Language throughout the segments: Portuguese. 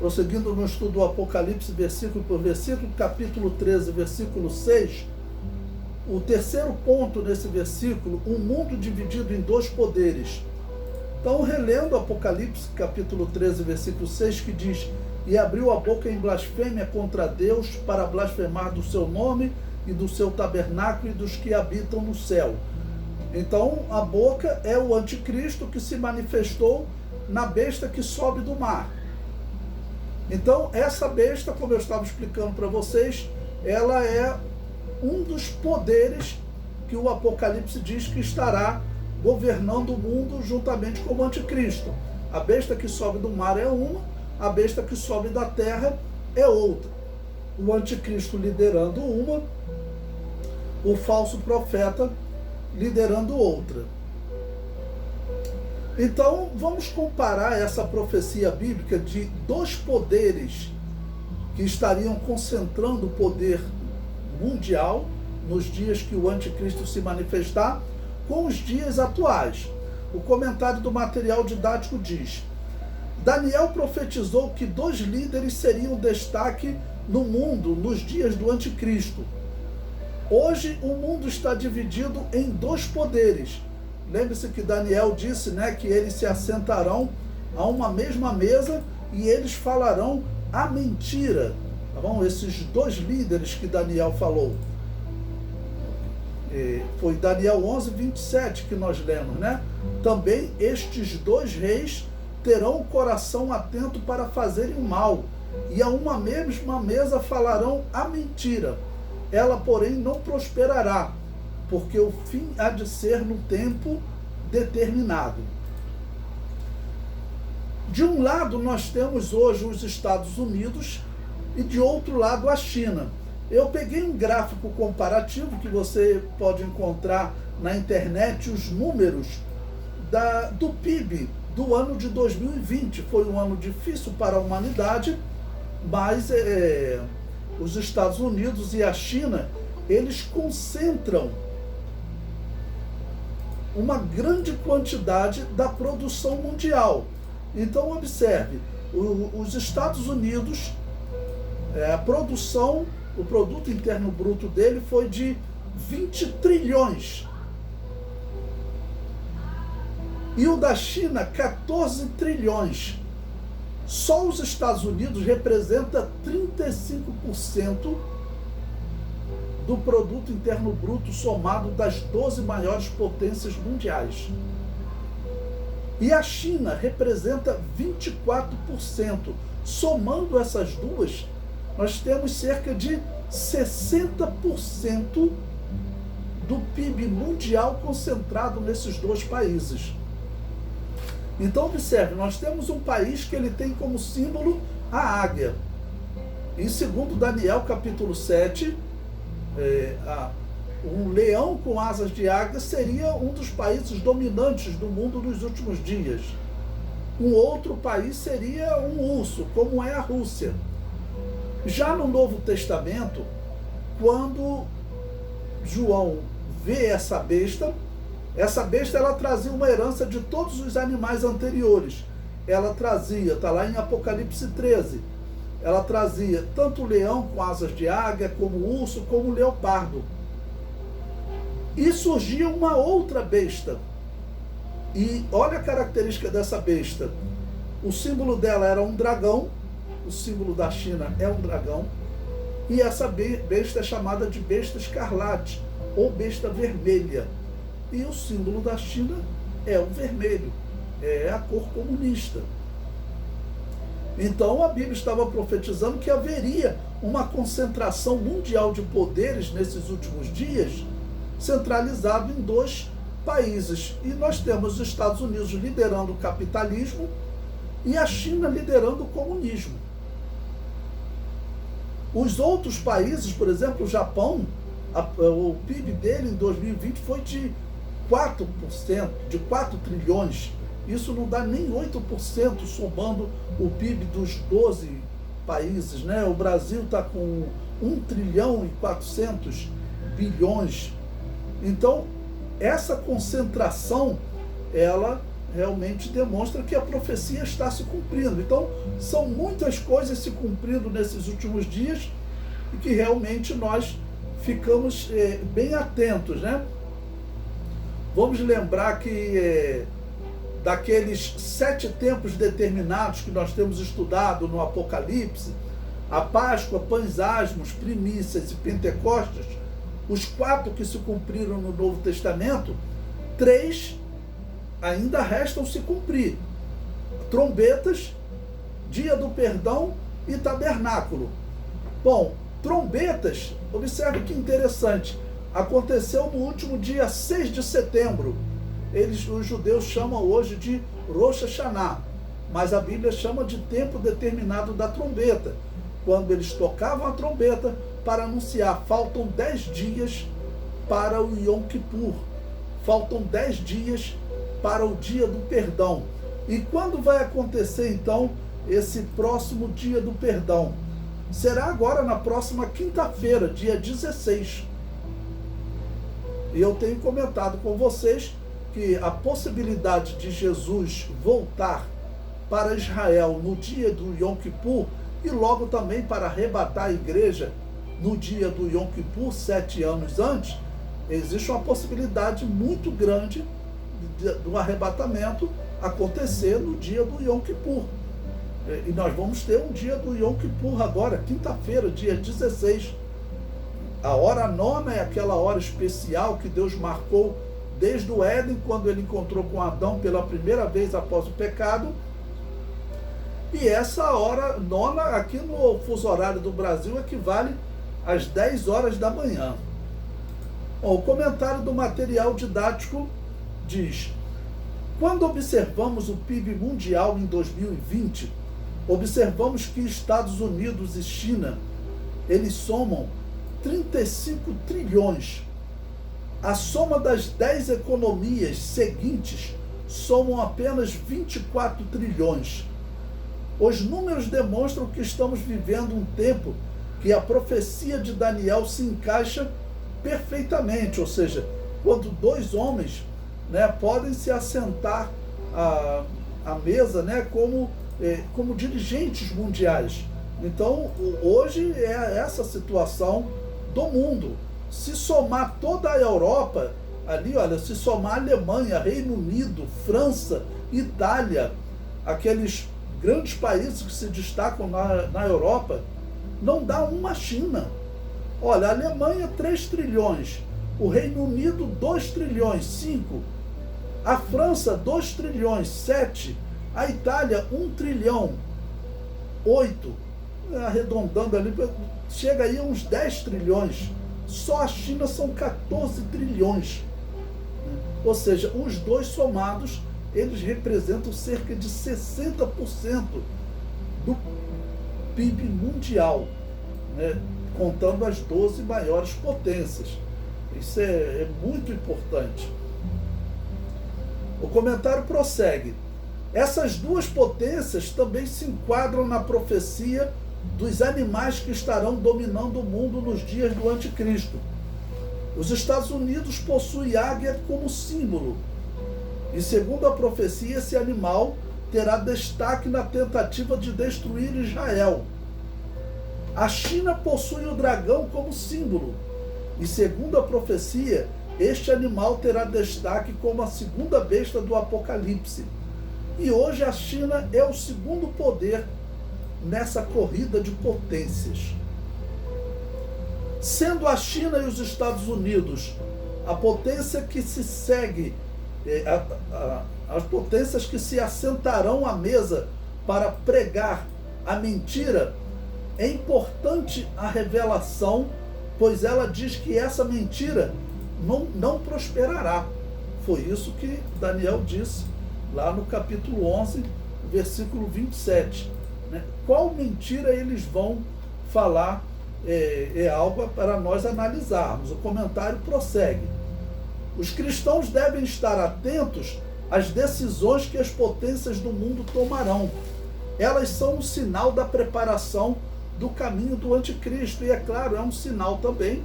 prosseguindo no estudo do Apocalipse, versículo por versículo, capítulo 13, versículo 6, o terceiro ponto nesse versículo, um mundo dividido em dois poderes. Então, relendo Apocalipse, capítulo 13, versículo 6, que diz: e abriu a boca em blasfêmia contra Deus, para blasfemar do seu nome e do seu tabernáculo e dos que habitam no céu. Então, a boca é o anticristo que se manifestou na besta que sobe do mar. Então, essa besta, como eu estava explicando para vocês, ela é um dos poderes que o Apocalipse diz que estará governando o mundo juntamente com o anticristo. A besta que sobe do mar é uma, a besta que sobe da terra é outra. O anticristo liderando uma, o falso profeta liderando outra. Então, vamos comparar essa profecia bíblica de dois poderes que estariam concentrando o poder mundial nos dias que o anticristo se manifestar com os dias atuais. O comentário do material didático diz: Daniel profetizou que dois líderes seriam destaque no mundo nos dias do anticristo. Hoje o mundo está dividido em dois poderes. Lembre-se que Daniel disse, que eles se assentarão a uma mesma mesa e eles falarão a mentira. Tá bom? Esses dois líderes que Daniel falou. Foi Daniel 11, 27 que nós lemos, Também estes dois reis terão o coração atento para fazerem o mal, e a uma mesma mesa falarão a mentira. Ela, porém, não prosperará, porque o fim há de ser no tempo determinado. De um lado, nós temos hoje os Estados Unidos e de outro lado a China. Eu peguei um gráfico comparativo que você pode encontrar na internet, os números do PIB do ano de 2020. Foi um ano difícil para a humanidade, mas os Estados Unidos e a China, eles concentram uma grande quantidade da produção mundial. Então, observe, os Estados Unidos, a produção, o produto interno bruto dele foi de 20 trilhões. E o da China, 14 trilhões. Só os Estados Unidos representa 35% do produto interno bruto somado das 12 maiores potências mundiais. E a China representa 24%. Somando essas duas, nós temos cerca de 60% do PIB mundial concentrado nesses dois países. Então, observe, nós temos um país que ele tem como símbolo a águia. E segundo Daniel, capítulo 7, um leão com asas de águia seria um dos países dominantes do mundo nos últimos dias. Um outro país seria um urso, como é a Rússia. Já no Novo Testamento, quando João vê essa besta ela trazia uma herança de todos os animais anteriores. Ela trazia, está lá em Apocalipse 13, ela trazia tanto o leão com asas de águia, como o urso, como o leopardo. E surgia uma outra besta. E olha a característica dessa besta. O símbolo dela era um dragão, o símbolo da China é um dragão, e essa besta é chamada de besta escarlate, ou besta vermelha. E o símbolo da China é o vermelho, é a cor comunista. Então a Bíblia estava profetizando que haveria uma concentração mundial de poderes nesses últimos dias, centralizado em dois países. E nós temos os Estados Unidos liderando o capitalismo e a China liderando o comunismo. Os outros países, por exemplo, o Japão, o PIB dele em 2020 foi de 4%, de 4 trilhões. Isso não dá nem 8% somando o PIB dos 12 países, O Brasil está com 1 trilhão e 400 bilhões. Então, essa concentração, ela realmente demonstra que a profecia está se cumprindo. Então, são muitas coisas se cumprindo nesses últimos dias e que realmente nós ficamos bem atentos, né? Vamos lembrar que daqueles 7 tempos determinados que nós temos estudado no Apocalipse, a Páscoa, Pães Asmos, Primícias e Pentecostes, os 4 que se cumpriram no Novo Testamento, 3 ainda restam se cumprir: trombetas, Dia do Perdão e tabernáculo. Bom, trombetas, observe que interessante, aconteceu no último dia 6 de setembro. Os judeus chamam hoje de Rosh Hashanah, mas a Bíblia chama de tempo determinado da trombeta, quando eles tocavam a trombeta para anunciar: faltam 10 dias para o Yom Kippur, faltam 10 dias para o dia do perdão. E quando vai acontecer então esse próximo dia do perdão? Será agora na próxima quinta-feira, dia 16. E eu tenho comentado com vocês que a possibilidade de Jesus voltar para Israel no dia do Yom Kippur e logo também para arrebatar a igreja no dia do Yom Kippur, 7 anos antes, existe uma possibilidade muito grande do arrebatamento acontecer no dia do Yom Kippur. E nós vamos ter um dia do Yom Kippur agora, quinta-feira, dia 16. A hora nona é aquela hora especial que Deus marcou desde o Éden, quando ele encontrou com Adão pela primeira vez após o pecado. E essa hora nona, aqui no fuso horário do Brasil, equivale às 10 horas da manhã. Bom, o comentário do material didático diz: quando observamos o PIB mundial em 2020, observamos que Estados Unidos e China, eles somam 35 trilhões. A soma das 10 economias seguintes somam apenas 24 trilhões. Os números demonstram que estamos vivendo um tempo que a profecia de Daniel se encaixa perfeitamente, ou seja, quando 2 homens, né, podem se assentar à mesa, né, como dirigentes mundiais. Então, hoje é essa situação do mundo. Se somar toda a Europa, ali, olha, se somar Alemanha, Reino Unido, França, Itália, aqueles grandes países que se destacam na Europa, não dá uma China. Olha, a Alemanha 3 trilhões, o Reino Unido 2 trilhões, 5, a França 2 trilhões, 7, a Itália 1 trilhão, 8, arredondando ali, chega aí a uns 10 trilhões. Só a China são 14 trilhões. Ou seja, os dois somados, eles representam cerca de 60% do PIB mundial, né? Contando as 12 maiores potências. Isso é muito importante. O comentário prossegue: essas 2 potências também se enquadram na profecia dos animais que estarão dominando o mundo nos dias do anticristo. Os Estados Unidos possuem águia como símbolo, e segundo a profecia, esse animal terá destaque na tentativa de destruir Israel. A China possui o dragão como símbolo, e segundo a profecia, este animal terá destaque como a segunda besta do Apocalipse. E hoje a China é o segundo poder nessa corrida de potências. Sendo a China e os Estados Unidos a potência que se segue, as potências que se assentarão à mesa para pregar a mentira, é importante a revelação, pois ela diz que essa mentira não prosperará. Foi isso que Daniel disse lá no capítulo 11, versículo 27. Né? Qual mentira eles vão falar? É algo para nós analisarmos. O comentário prossegue: os cristãos devem estar atentos às decisões que as potências do mundo tomarão. Elas são um sinal da preparação do caminho do anticristo, e é claro, é um sinal também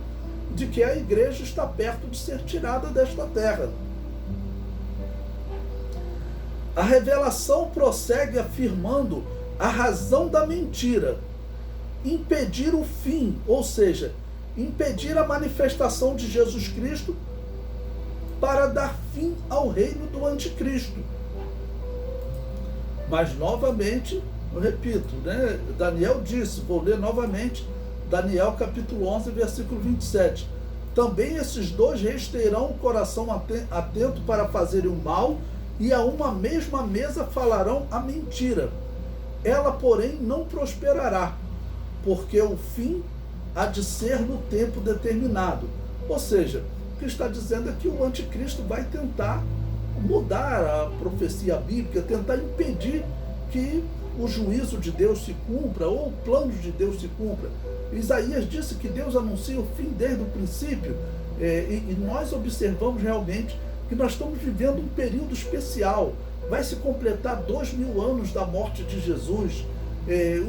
de que a igreja está perto de ser tirada desta terra. A revelação prossegue afirmando a razão da mentira, impedir o fim, ou seja, impedir a manifestação de Jesus Cristo para dar fim ao reino do anticristo. Mas novamente, eu repito, né? Daniel disse, vou ler novamente, Daniel capítulo 11, versículo 27. Também esses dois reis terão o coração atento para fazerem o mal, e a uma mesma mesa falarão a mentira. Ela, porém, não prosperará, porque o fim há de ser no tempo determinado. Ou seja, o que está dizendo é que o anticristo vai tentar mudar a profecia bíblica, tentar impedir que o juízo de Deus se cumpra, ou o plano de Deus se cumpra. Isaías disse que Deus anuncia o fim desde o princípio, e nós observamos realmente que nós estamos vivendo um período especial. Vai se completar 2000 anos da morte de Jesus.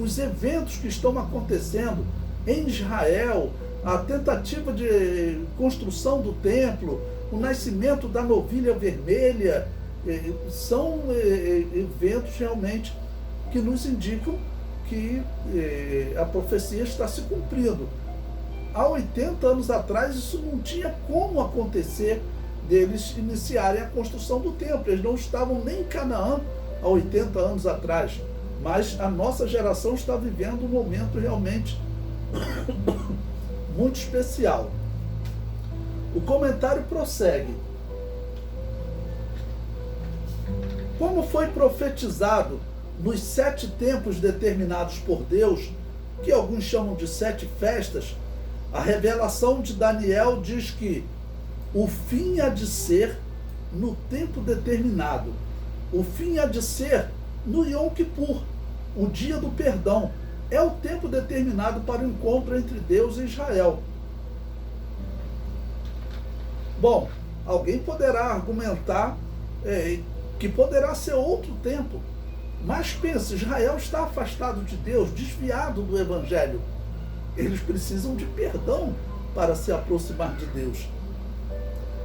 Os eventos que estão acontecendo em Israel, a tentativa de construção do templo, o nascimento da novilha vermelha, são eventos realmente que nos indicam que a profecia está se cumprindo. Há 80 anos atrás isso não tinha como acontecer, deles iniciarem a construção do templo. Eles não estavam nem em Canaã há 80 anos atrás, mas a nossa geração está vivendo um momento realmente muito especial. O comentário prossegue. Como foi profetizado nos 7 tempos determinados por Deus, que alguns chamam de 7 festas, a revelação de Daniel diz que o fim há de ser no tempo determinado. O fim há de ser no Yom Kippur, o dia do perdão. É o tempo determinado para o encontro entre Deus e Israel. Bom, alguém poderá argumentar que poderá ser outro tempo. Mas pense, Israel está afastado de Deus, desviado do Evangelho. Eles precisam de perdão para se aproximar de Deus.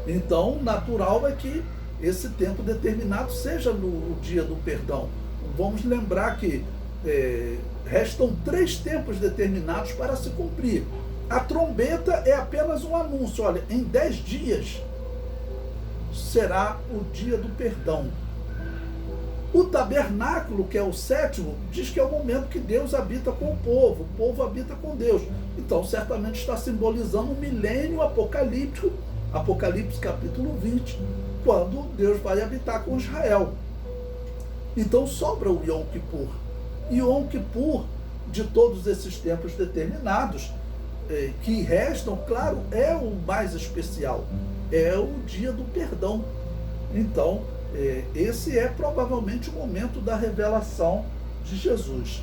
Então, natural é que esse tempo determinado seja no dia do perdão. Vamos lembrar que restam 3 tempos determinados para se cumprir. A trombeta é apenas um anúncio. Olha, em 10 dias será o dia do perdão. O tabernáculo, que é o 7º, diz que é o momento que Deus habita com o povo habita com Deus. Então, certamente está simbolizando um milênio apocalíptico, Apocalipse capítulo 20, quando Deus vai habitar com Israel. Então sobra o Yom Kippur. Yom Kippur, de todos esses tempos determinados, que restam, claro, é o mais especial. É o dia do perdão. Então, esse é provavelmente o momento da revelação de Jesus.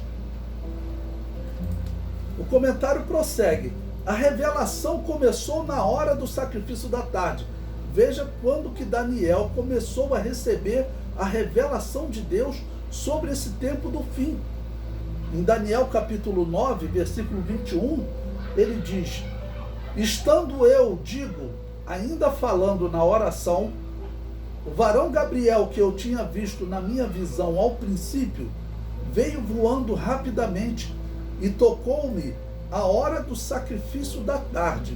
O comentário prossegue. A revelação começou na hora do sacrifício da tarde. Veja quando que Daniel começou a receber a revelação de Deus sobre esse tempo do fim. Em Daniel capítulo 9, versículo 21, ele diz: estando eu, digo, ainda falando na oração, o varão Gabriel, que eu tinha visto na minha visão ao princípio, veio voando rapidamente e tocou-me a hora do sacrifício da tarde.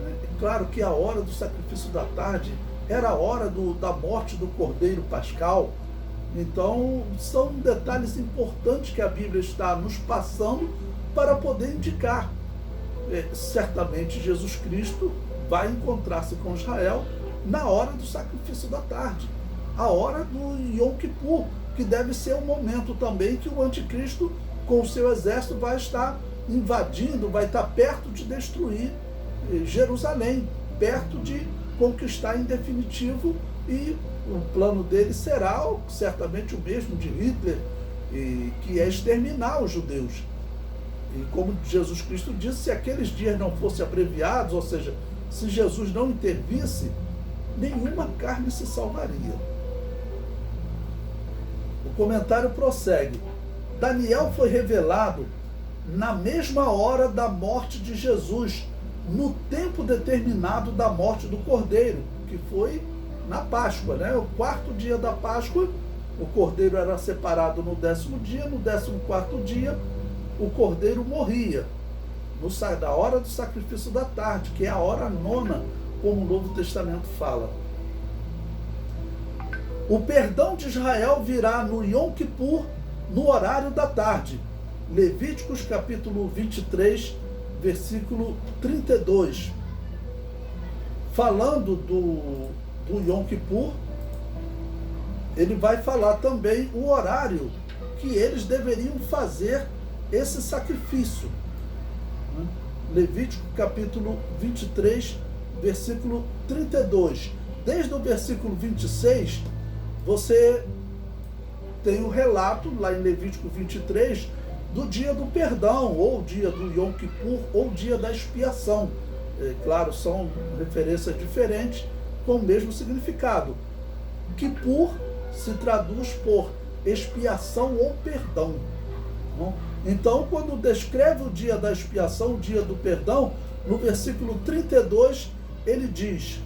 É claro que a hora do sacrifício da tarde era a hora da morte do Cordeiro Pascal. Então, são detalhes importantes que a Bíblia está nos passando para poder indicar. Certamente Jesus Cristo vai encontrar-se com Israel na hora do sacrifício da tarde, a hora do Yom Kippur, que deve ser o momento também que o anticristo, com o seu exército, vai estar invadindo, vai estar perto de destruir Jerusalém, perto de conquistar em definitivo, e o plano dele será certamente o mesmo de Hitler, que é exterminar os judeus. E como Jesus Cristo disse, se aqueles dias não fossem abreviados, ou seja, se Jesus não intervisse, nenhuma carne se salvaria. O comentário prossegue. Daniel foi revelado na mesma hora da morte de Jesus, no tempo determinado da morte do Cordeiro, que foi na Páscoa, né? O 4º dia da Páscoa O cordeiro era separado no 10º dia, no 14º dia o cordeiro morria, da hora do sacrifício da tarde, que é a hora nona, como o Novo Testamento fala. O perdão de Israel virá no Yom Kippur, no horário da tarde. Levíticos capítulo 23, versículo 32. Falando do Yom Kippur, ele vai falar também o horário que eles deveriam fazer esse sacrifício. Levítico capítulo 23, versículo 32. Desde o versículo 26, você tem o relato, lá em Levítico 23, do dia do perdão, ou dia do Yom Kippur, ou dia da expiação. Claro, são referências diferentes, com o mesmo significado. Kippur se traduz por expiação ou perdão. Então, quando descreve o dia da expiação, o dia do perdão, no versículo 32, ele diz: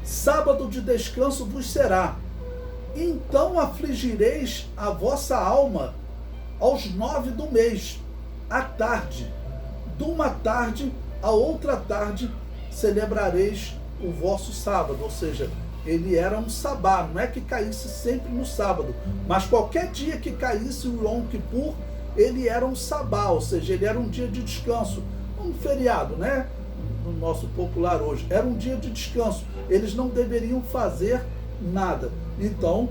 sábado de descanso vos será, então afligireis a vossa alma aos 9 do mês, à tarde, de uma tarde a outra tarde celebrareis o vosso sábado. Ou seja, ele era um sabá, não é que caísse sempre no sábado, mas qualquer dia que caísse o Yom Kippur, ele era um sabá, ou seja, ele era um dia de descanso, um feriado, né? No nosso popular hoje, era um dia de descanso, eles não deveriam fazer nada. Então,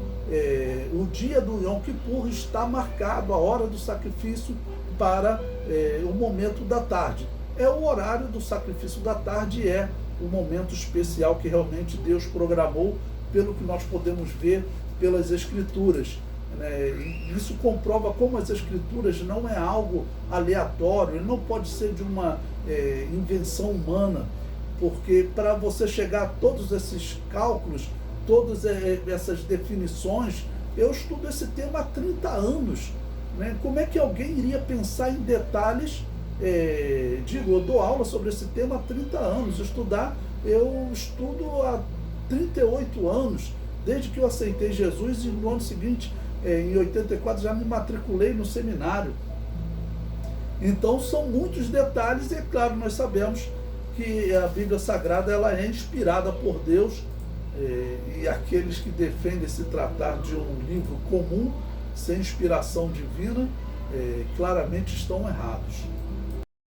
o dia do Yom Kippur está marcado, a hora do sacrifício, para o momento da tarde. É o horário do sacrifício da tarde, é o momento especial que realmente Deus programou, pelo que nós podemos ver pelas Escrituras. Isso comprova como as Escrituras não é algo aleatório, ele não pode ser de uma invenção humana, porque para você chegar a todos esses cálculos, todas essas definições, eu estudo esse tema há 30 anos. Como é que alguém iria pensar em detalhes? Eu dou aula sobre esse tema há 30 anos, eu estudo há 38 anos, desde que eu aceitei Jesus, e no ano seguinte, em 84, já me matriculei no seminário. Então são muitos detalhes, e é claro, nós sabemos que a Bíblia Sagrada ela é inspirada por Deus, e aqueles que defendem se tratar de um livro comum, sem inspiração divina, claramente estão errados.